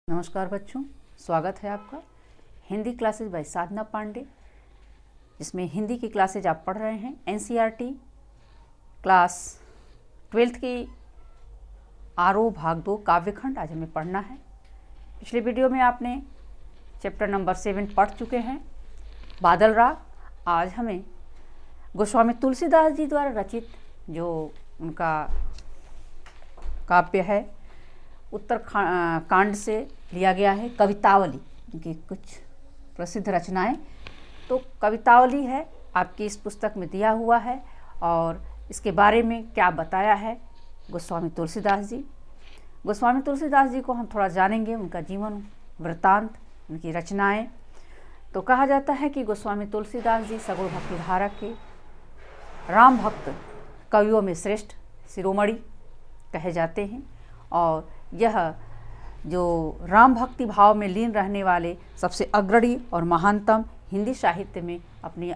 नमस्कार बच्चों, स्वागत है आपका हिंदी क्लासेज बाय साधना पांडे, जिसमें हिंदी की क्लासेज आप पढ़ रहे हैं। एनसीईआरटी क्लास 12th की आरोह भाग 2 काव्यखंड आज हमें पढ़ना है। पिछले वीडियो में आपने चैप्टर नंबर 7 पढ़ चुके हैं, बादल राग। आज हमें गोस्वामी तुलसीदास जी द्वारा रचित जो उनका काव्य है उत्तर कांड से लिया गया है, कवितावली, उनकी कुछ प्रसिद्ध रचनाएं। तो कवितावली है, आपकी इस पुस्तक में दिया हुआ है और इसके बारे में क्या बताया है गोस्वामी तुलसीदास जी। गोस्वामी तुलसीदास जी को हम थोड़ा जानेंगे, उनका जीवन वृत्तांत, उनकी रचनाएं। तो कहा जाता है कि गोस्वामी तुलसीदास जी सगुण भक्तिधारा के राम भक्त कवियों में श्रेष्ठ शिरोमणि कहे जाते हैं और यह जो राम भक्ति भाव में लीन रहने वाले सबसे अग्रणी और महानतम हिंदी साहित्य में अपनी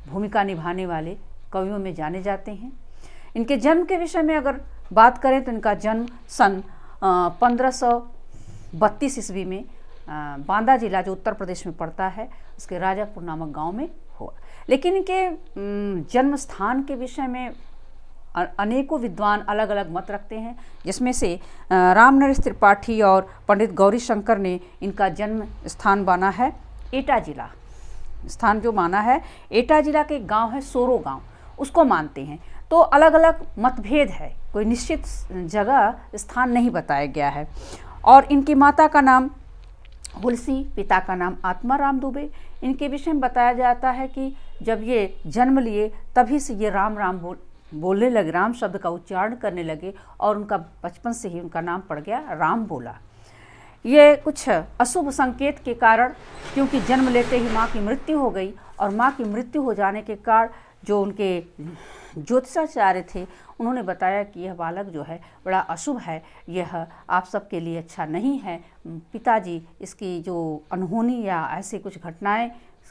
भूमिका निभाने वाले कवियों में जाने जाते हैं। इनके जन्म के विषय में अगर बात करें तो इनका जन्म सन 1532 ईस्वी में बांदा जिला जो उत्तर प्रदेश में पड़ता है उसके राजापुर नामक गांव में हुआ। लेकिन इनके जन्म स्थान के विषय में अनेकों विद्वान अलग अलग मत रखते हैं, जिसमें से रामनरेश त्रिपाठी और पंडित गौरी शंकर ने इनका जन्म स्थान माना है एटा जिला। स्थान जो माना है एटा जिला के गांव है सोरो गांव, उसको मानते हैं। तो अलग अलग मतभेद है, कोई निश्चित जगह स्थान नहीं बताया गया है। और इनकी माता का नाम हुलसी, पिता का नाम आत्माराम दुबे। इनके विषय में बताया जाता है कि जब ये जन्म लिए तभी से ये राम राम बोलने लगे, राम शब्द का उच्चारण करने लगे और उनका बचपन से ही उनका नाम पड़ गया राम बोला। ये कुछ अशुभ संकेत के कारण, क्योंकि जन्म लेते ही माँ की मृत्यु हो गई और माँ की मृत्यु हो जाने के कारण जो उनके ज्योतिषाचार्य थे उन्होंने बताया कि यह बालक जो है बड़ा अशुभ है, यह आप सबके लिए अच्छा नहीं है। पिताजी इसकी जो अनहोनी या ऐसे कुछ घटनाएं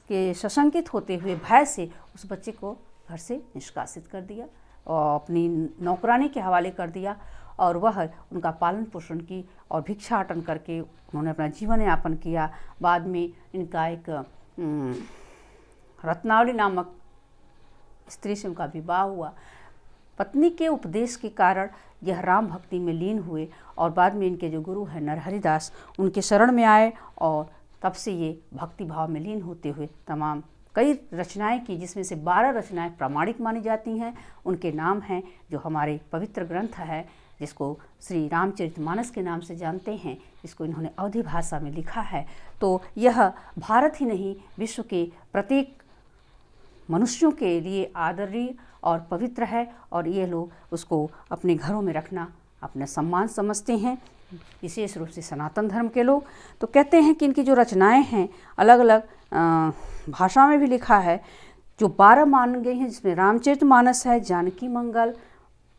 के सशंकित होते हुए भय से उस बच्चे को घर से निष्कासित कर दिया और अपनी नौकरानी के हवाले कर दिया और वह उनका पालन पोषण की और भिक्षाटन करके उन्होंने अपना जीवन यापन किया। बाद में इनका एक रत्नावली नामक स्त्री से उनका विवाह हुआ। पत्नी के उपदेश के कारण यह राम भक्ति में लीन हुए और बाद में इनके जो गुरु हैं नरहरिदास उनके शरण में आए और तब से ये भक्ति भाव में लीन होते हुए तमाम कई रचनाएं की, जिसमें से 12 रचनाएं प्रामाणिक मानी जाती हैं। उनके नाम हैं जो हमारे पवित्र ग्रंथ है जिसको श्री रामचरितमानस के नाम से जानते हैं, जिसको इन्होंने अवधी भाषा में लिखा है। तो यह भारत ही नहीं विश्व के प्रत्येक मनुष्यों के लिए आदरणीय और पवित्र है और ये लोग उसको अपने घरों में रखना अपना सम्मान समझते हैं, विशेष रूप से सनातन धर्म के लोग। तो कहते हैं कि इनकी जो रचनाएं हैं अलग अलग भाषा में भी लिखा है, जो 12 मान गई हैं, जिसमें रामचरितमानस है, जानकी मंगल,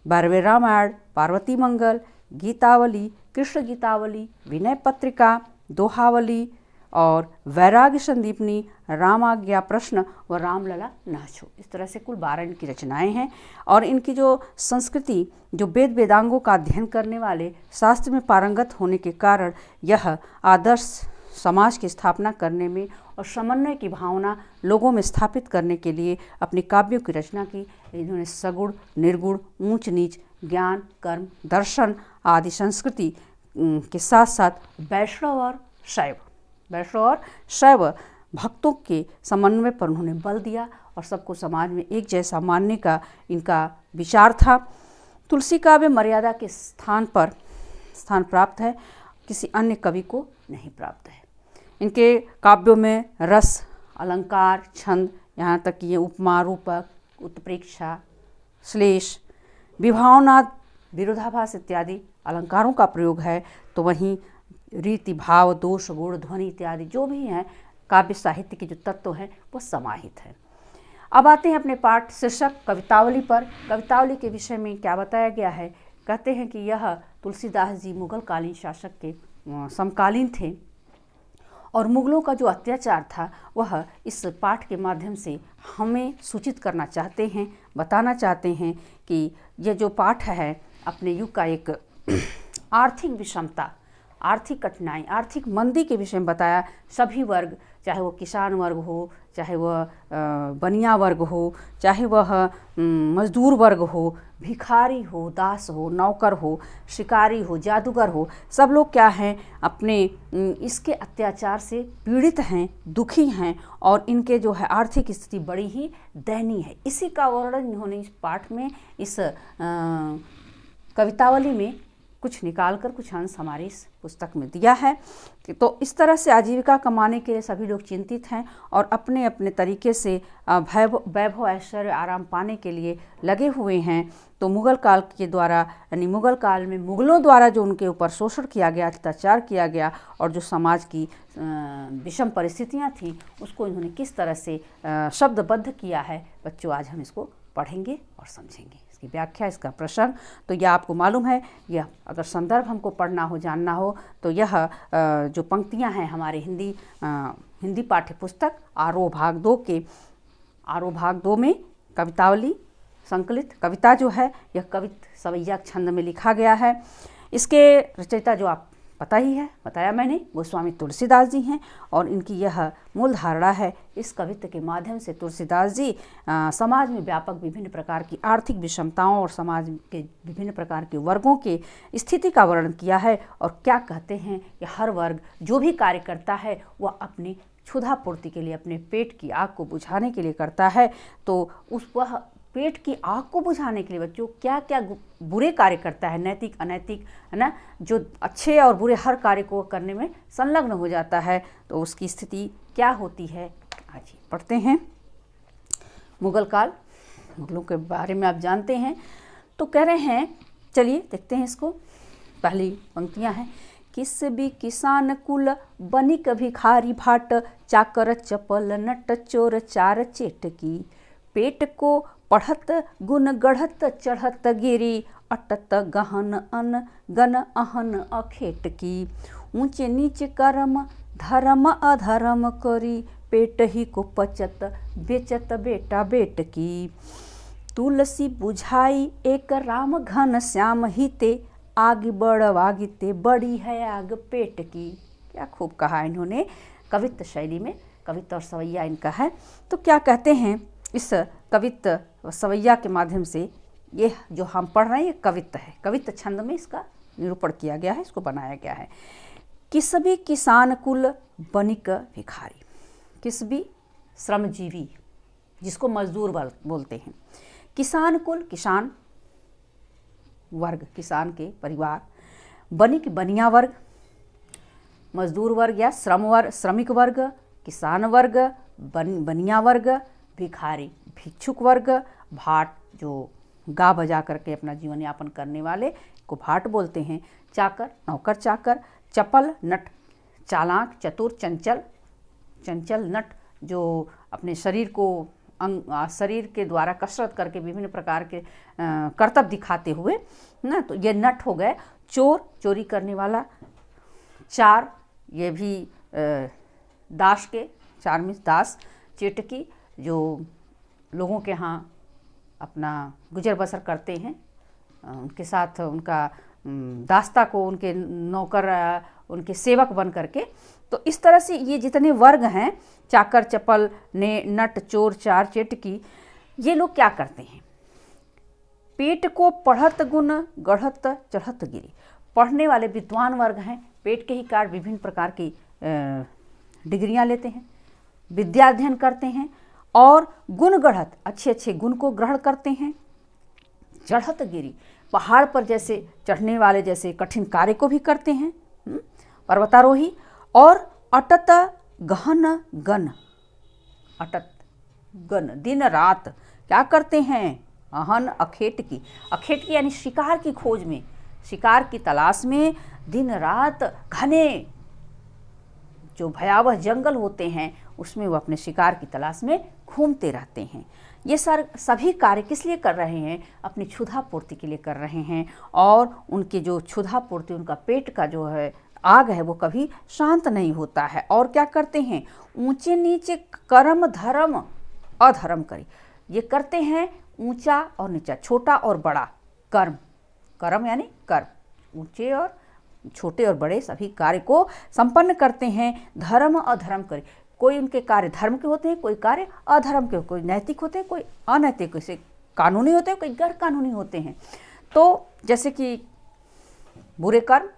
12वें रामायण, पार्वती मंगल, गीतावली, कृष्ण गीतावली, विनय पत्रिका, दोहावली और वैराग्य संदीपनी, रामाज्ञा प्रश्न व रामलला नाचो। इस तरह से कुल 12 इनकी रचनाएं हैं। और इनकी जो संस्कृति, जो वेद वेदांगों का अध्ययन करने वाले, शास्त्र में पारंगत होने के कारण यह आदर्श समाज की स्थापना करने में और समन्वय की भावना लोगों में स्थापित करने के लिए अपने काव्यों की रचना की। इन्होंने सगुण, निर्गुण, ऊंच नीच, ज्ञान, कर्म, दर्शन आदि संस्कृति के साथ साथ वैष्णव और शैव भक्तों के समन्वय पर उन्होंने बल दिया और सबको समाज में एक जैसा मानने का इनका विचार था। तुलसी काव्य मर्यादा के स्थान प्राप्त है, किसी अन्य कवि को नहीं प्राप्त है। इनके काव्यों में रस, अलंकार, छंद, यहाँ तक कि ये उपमा, रूपक, उत्प्रेक्षा, श्लेष, विभावनाद, विरोधाभास इत्यादि अलंकारों का प्रयोग है। तो वहीं रीति, भाव, दोष, गुण, ध्वनि इत्यादि जो भी हैं काव्य साहित्य के जो तत्व हैं वो समाहित है। अब आते हैं अपने पाठ शीर्षक कवितावली पर। कवितावली के विषय में क्या बताया गया है? कहते हैं कि यह तुलसीदास जी मुगल कालीन शासक के समकालीन थे और मुगलों का जो अत्याचार था वह इस पाठ के माध्यम से हमें सूचित करना चाहते हैं, बताना चाहते हैं कि यह जो पाठ है अपने युग का एक आर्थिक विषमता, आर्थिक कठिनाई, आर्थिक मंदी के विषय में बताया। सभी वर्ग, चाहे वो किसान वर्ग हो, चाहे वह बनिया वर्ग हो, चाहे वह मजदूर वर्ग हो, भिखारी हो, दास हो, नौकर हो, शिकारी हो, जादूगर हो, सब लोग क्या हैं, अपने इसके अत्याचार से पीड़ित हैं, दुखी हैं और इनके जो है आर्थिक स्थिति बड़ी ही दयनीय है। इसी का वर्णन इन्होंने इस पाठ में, इस कवितावली में कुछ निकालकर कुछ अंश हमारी इस पुस्तक में दिया है। तो इस तरह से आजीविका कमाने के लिए सभी लोग चिंतित हैं और अपने अपने तरीके से वैभव, ऐश्वर्य, आराम पाने के लिए लगे हुए हैं। तो मुग़ल काल के द्वारा, यानी मुग़ल काल में मुग़लों द्वारा जो उनके ऊपर शोषण किया गया, अत्याचार किया गया और जो समाज की विषम परिस्थितियाँ थीं, उसको इन्होंने किस तरह से शब्दबद्ध किया है, बच्चों आज हम इसको पढ़ेंगे और समझेंगे। इसकी व्याख्या, इसका प्रसंग, तो यह आपको मालूम है, यह अगर संदर्भ हमको पढ़ना हो, जानना हो, तो यह जो पंक्तियां हैं हमारे हिंदी पाठ्य पुस्तक आरोह भाग 2 में कवितावली संकलित कविता जो है, यह कवित सवैया छंद में लिखा गया है। इसके रचयिता जो आप पता ही है, बताया मैंने, गोस्वामी तुलसीदास जी हैं और इनकी यह मूल धारणा है। इस कवित्व के माध्यम से तुलसीदास जी समाज में व्यापक विभिन्न प्रकार की आर्थिक विषमताओं और समाज के विभिन्न प्रकार के वर्गों के स्थिति का वर्णन किया है और क्या कहते हैं कि हर वर्ग जो भी कार्य करता है वह अपनी क्षुधा पूर्ति के लिए, अपने पेट की आग को बुझाने के लिए करता है। तो वह पेट की आग को बुझाने के लिए बच्चों क्या क्या बुरे कार्य करता है, नैतिक अनैतिक, है ना, जो अच्छे और बुरे हर कार्य को करने में संलग्न हो जाता है, तो उसकी स्थिति क्या होती है, आज पढ़ते हैं। मुग़ल काल, मुग़लों के बारे में आप जानते हैं। तो कह रहे हैं, चलिए देखते हैं इसको। पहली पंक्तियां हैं, किस भी किसान कुल बनिक भिखारी भाट, चाकर चपल नट चोर चार चेटकी, पेट को पढ़त गुण गढ़त चढ़त गिरी, अटत गहन अन गन अहन अखेट की, ऊंचे नीचे कर्म धर्म अधर्म करी, पेट ही को पचत बेचत बेटा बेट की, तुलसी बुझाई एक राम घन श्याम हिते, आग बढ़वागिते बड़ी है आग पेट की। क्या खूब कहा इन्होंने, कवित्व शैली में, कवित्व और सवैया इनका है। तो क्या कहते हैं, इस कवित्व सवैया के माध्यम से ये जो हम पढ़ रहे हैं ये कवित्व है, कवित्व छंद में इसका निरूपण किया गया है, इसको बनाया गया है। किस भी किसान कुल बनिक भिखारी, किस भी श्रमजीवी जिसको मजदूर वर्ग बोलते हैं, किसान कुल किसान वर्ग, किसान के परिवार, बनिक बनिया वर्ग, मजदूर वर्ग या श्रमिक वर्ग, किसान वर्ग, बनिया वर्ग, भिखारी भिक्षुक वर्ग, भाट जो गा बजा करके अपना जीवन यापन करने वाले को भाट बोलते हैं, चाकर नौकर चाकर, चपल नट चालाक चतुर चंचल नट जो अपने शरीर को शरीर के द्वारा कसरत करके विभिन्न प्रकार के कर्तव्य दिखाते हुए ना, तो ये नट हो गए। चोर चोरी करने वाला, चार ये भी दास के, चार मीन्स दास, चेटकी जो लोगों के यहाँ अपना गुजर बसर करते हैं, उनके साथ उनका दास्ता को उनके नौकर, उनके सेवक बन करके। तो इस तरह से ये जितने वर्ग हैं, चाकर चपल ने नट चोर चार चेटकी, ये लोग क्या करते हैं, पेट को पढ़त गुण गढ़त चढ़त गिरी, पढ़ने वाले विद्वान वर्ग हैं, पेट के ही कार्य विभिन्न प्रकार की डिग्रियां लेते हैं, विद्या अध्ययन करते हैं और गुण गढ़त अच्छे अच्छे गुण को ग्रहण करते हैं, चढ़त गिरी पहाड़ पर जैसे चढ़ने वाले जैसे कठिन कार्य को भी करते हैं, पर्वतारोही, और अटत गहन गन, अटत गन दिन रात क्या करते हैं, अहन अखेट की यानी शिकार की खोज में, शिकार की तलाश में दिन रात घने जो भयावह जंगल होते हैं उसमें वो अपने शिकार की तलाश में घूमते रहते हैं। ये सभी कार्य किस लिए कर रहे हैं, अपनी क्षुधा पूर्ति के लिए कर रहे हैं, और उनके जो क्षुधा पूर्ति, उनका पेट का जो है आग है वो कभी शांत नहीं होता है। और क्या करते हैं, ऊंचे नीचे कर्म धर्म अधर्म करी, ये करते हैं ऊंचा और नीचा, छोटा और बड़ा कर्म, कर्म यानी कर्म, ऊंचे और छोटे और बड़े सभी कार्य को संपन्न करते हैं। धर्म अधर्म करे, कोई उनके कार्य धर्म के होते हैं, कोई कार्य अधर्म के, कोई नैतिक होते हैं, कोई अनैतिक, कोई कानूनी होते हैं, कोई गैर कानूनी होते हैं। तो जैसे कि बुरे कर्म,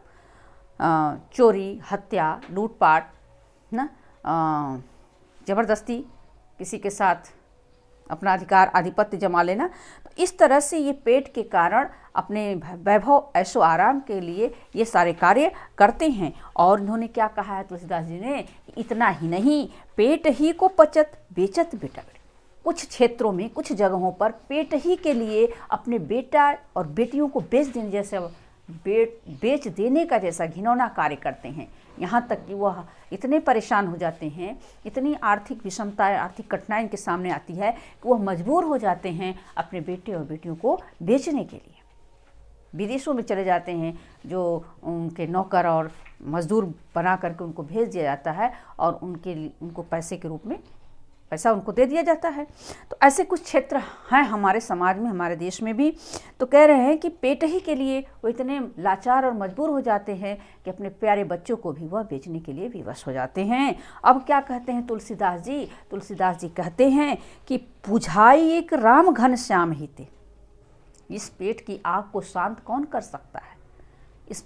चोरी, हत्या, लूटपाट, ना, जबरदस्ती किसी के साथ अपना अधिकार आधिपत्य जमा लेना, तो इस तरह से ये पेट के कारण अपने वैभव ऐशो आराम के लिए ये सारे कार्य करते हैं। और इन्होंने क्या कहा है तुलसीदास जी ने, इतना ही नहीं, पेट ही को पचत बेचत बेटा। कुछ क्षेत्रों में, कुछ जगहों पर पेट ही के लिए अपने बेटा और बेटियों को बेच देने का जैसा घिनौना कार्य करते हैं। यहाँ तक कि वह इतने परेशान हो जाते हैं, इतनी आर्थिक विषमता, आर्थिक कठिनाई के सामने आती है कि वह मजबूर हो जाते हैं अपने बेटे और बेटियों को बेचने के लिए। विदेशों में चले जाते हैं, जो उनके नौकर और मजदूर बना करके उनको भेज दिया जाता है और उनको पैसे के रूप में पैसा उनको दे दिया जाता है। तो ऐसे कुछ क्षेत्र हैं हमारे समाज में, हमारे देश में भी। तो कह रहे हैं कि पेट ही के लिए वो इतने लाचार और मजबूर हो जाते हैं कि अपने प्यारे बच्चों को भी वह बेचने के लिए विवश हो जाते हैं। अब क्या कहते हैं तुलसीदास जी? तुलसीदास जी कहते हैं कि बुझाई एक राम घन श्याम हिते। इस पेट की आग को शांत कौन कर सकता है? इस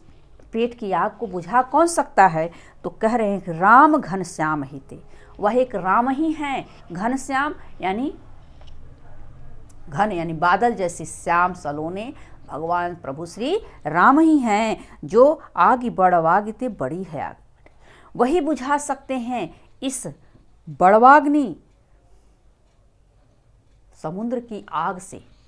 पेट की आग को बुझा कौन सकता है? तो कह रहे हैं कि राम घन श्याम हिते। वह एक राम ही हैं। घन श्याम यानी घन यानी बादल जैसे श्याम सलोने भगवान प्रभु श्री राम ही हैं, जो आग बड़वागिते बड़ी है आग। वही बुझा सकते हैं इस बड़वाग्नि समुद्र की आग से।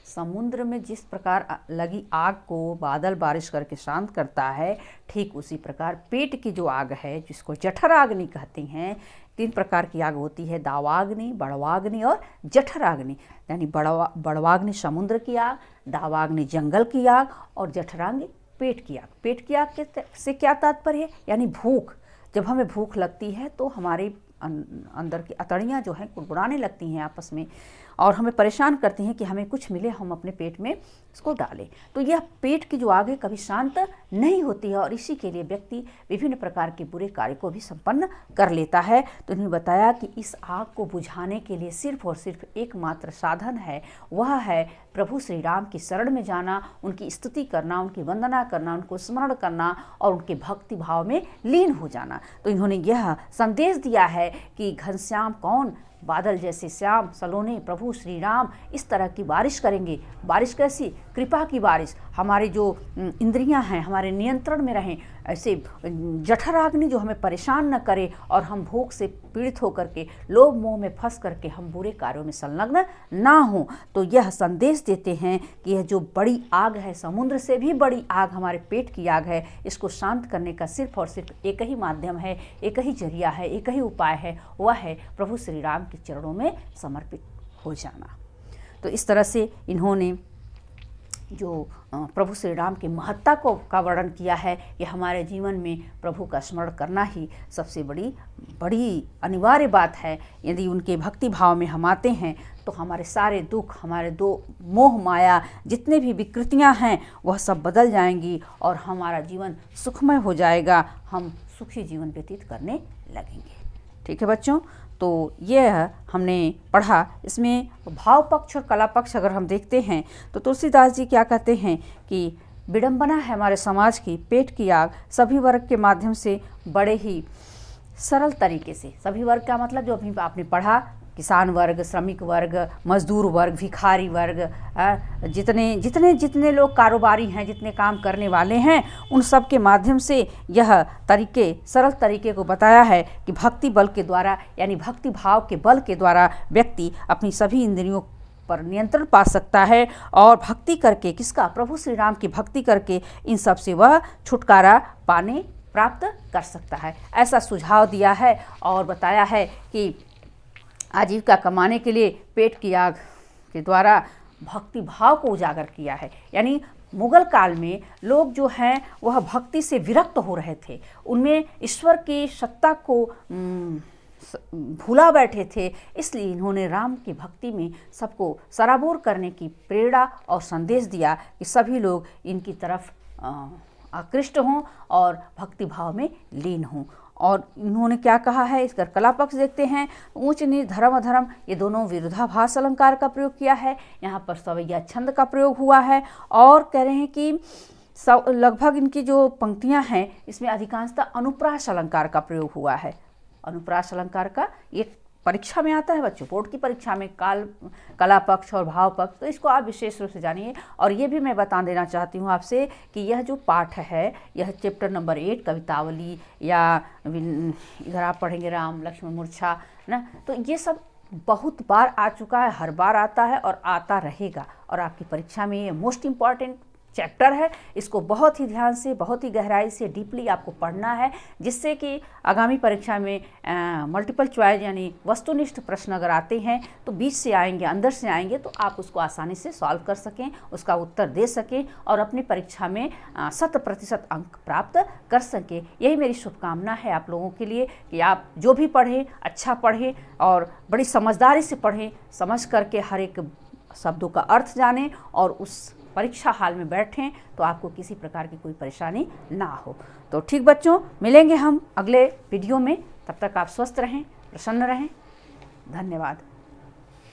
समुद्र में जिस प्रकार लगी आग को बादल बारिश करके शांत करता है, ठीक उसी प्रकार पेट की जो आग है, जिसको जठराग्नि कहते हैं, 3 प्रकार की आग होती है, दावाग्नि, बड़वाग्नि और जठराग्नि। यानी बड़वाग्नि समुद्र की आग, दावाग्नि जंगल की आग और जठराग्नि पेट की आग। पेट की आग से क्या तात्पर्य है? यानी भूख। जब हमें भूख लगती है तो हमारी अंदर की अतड़ियाँ जो हैं कुड़कुड़ाने लगती हैं आपस में और हमें परेशान करती हैं कि हमें कुछ मिले, हम अपने पेट में इसको डालें। तो यह पेट की जो आग है कभी शांत नहीं होती है और इसी के लिए व्यक्ति विभिन्न प्रकार के बुरे कार्य को भी संपन्न कर लेता है। तो उन्हें बताया कि इस आग को बुझाने के लिए सिर्फ और सिर्फ एकमात्र साधन है, वह है प्रभु श्री राम की शरण में जाना, उनकी स्तुति करना, उनकी वंदना करना, उनको स्मरण करना और उनके भक्ति भाव में लीन हो जाना। तो इन्होंने यह संदेश दिया है कि घनश्याम कौन? बादल जैसे श्याम सलोने प्रभु श्री राम इस तरह की बारिश करेंगे। बारिश कैसी? कृपा की बारिश। हमारी जो इंद्रियां हैं हमारे नियंत्रण में रहें, ऐसे जठराग्नि जो हमें परेशान न करे और हम भूख से पीड़ित होकर के लोभ मोह में फंस करके हम बुरे कार्यों में संलग्न ना हो। तो यह संदेश देते हैं कि यह जो बड़ी आग है, समुद्र से भी बड़ी आग हमारे पेट की आग है, इसको शांत करने का सिर्फ और सिर्फ एक ही माध्यम है, एक ही जरिया है, एक ही उपाय है, वह है प्रभु श्री राम के चरणों में समर्पित हो जाना। तो इस तरह से इन्होंने जो प्रभु श्री राम की महत्ता का वर्णन किया है कि हमारे जीवन में प्रभु का स्मरण करना ही सबसे बड़ी अनिवार्य बात है। यदि उनके भक्ति भाव में हम आते हैं तो हमारे सारे दुख, हमारे मोह माया जितने भी विकृतियां हैं वह सब बदल जाएंगी और हमारा जीवन सुखमय हो जाएगा, हम सुखी जीवन व्यतीत करने लगेंगे। ठीक है बच्चों, तो यह हमने पढ़ा। इसमें भाव पक्ष और कला पक्ष अगर हम देखते हैं तो तुलसीदास जी क्या कहते हैं कि विडंबना है हमारे समाज की, पेट की आग सभी वर्ग के माध्यम से बड़े ही सरल तरीके से, सभी वर्ग का मतलब जो अभी आपने पढ़ा, किसान वर्ग, श्रमिक वर्ग, मजदूर वर्ग, भिखारी वर्ग, जितने लोग कारोबारी हैं, जितने काम करने वाले हैं, उन सब के माध्यम से यह सरल तरीके को बताया है कि भक्ति बल के द्वारा यानी भक्ति भाव के बल के द्वारा व्यक्ति अपनी सभी इंद्रियों पर नियंत्रण पा सकता है और भक्ति करके, किसका? प्रभु श्री राम की भक्ति करके इन सब से वह छुटकारा प्राप्त कर सकता है। ऐसा सुझाव दिया है और बताया है कि आजीविका कमाने के लिए पेट की आग के द्वारा भक्ति भाव को उजागर किया है। यानी मुगल काल में लोग जो हैं वह भक्ति से विरक्त हो रहे थे, उनमें ईश्वर की सत्ता को भूला बैठे थे, इसलिए इन्होंने राम की भक्ति में सबको सराबोर करने की प्रेरणा और संदेश दिया कि सभी लोग इनकी तरफ आकृष्ट हों और भक्ति भाव में लीन हों। और इन्होंने क्या कहा है, इसका कला पक्ष देखते हैं। ऊंच नीच धर्म अधर्म ये दोनों विरोधाभास अलंकार का प्रयोग किया है। यहाँ पर सवैया छंद का प्रयोग हुआ है और कह रहे हैं कि लगभग इनकी जो पंक्तियाँ हैं इसमें अधिकांशतः अनुप्रास अलंकार का प्रयोग हुआ है। अनुप्रास अलंकार का ये परीक्षा में आता है बच्चों, बोर्ड की परीक्षा में कला पक्ष और भाव पक्ष, तो इसको आप विशेष रूप से जानिए। और ये भी मैं बता देना चाहती हूँ आपसे कि यह जो पाठ है यह चैप्टर नंबर 8 कवितावली, या इधर आप पढ़ेंगे राम लक्ष्मण मूर्छा ना, तो ये सब बहुत बार आ चुका है, हर बार आता है और आता रहेगा। और आपकी परीक्षा में ये मोस्ट इम्पॉर्टेंट चैप्टर है। इसको बहुत ही ध्यान से, बहुत ही गहराई से, डीपली आपको पढ़ना है, जिससे कि आगामी परीक्षा में मल्टीपल चॉइस यानी वस्तुनिष्ठ प्रश्न अगर आते हैं तो बीच से आएंगे, अंदर से आएंगे, तो आप उसको आसानी से सॉल्व कर सकें, उसका उत्तर दे सकें और अपनी परीक्षा में 100% अंक प्राप्त कर सकें। यही मेरी शुभकामना है आप लोगों के लिए कि आप जो भी पढ़ें अच्छा पढ़ें और बड़ी समझदारी से पढ़ें, समझ करके हर एक शब्दों का अर्थ जानें और उस परीक्षा हाल में बैठें तो आपको किसी प्रकार की कोई परेशानी ना हो। तो ठीक बच्चों, मिलेंगे हम अगले वीडियो में। तब तक आप स्वस्थ रहें, प्रसन्न रहें। धन्यवाद।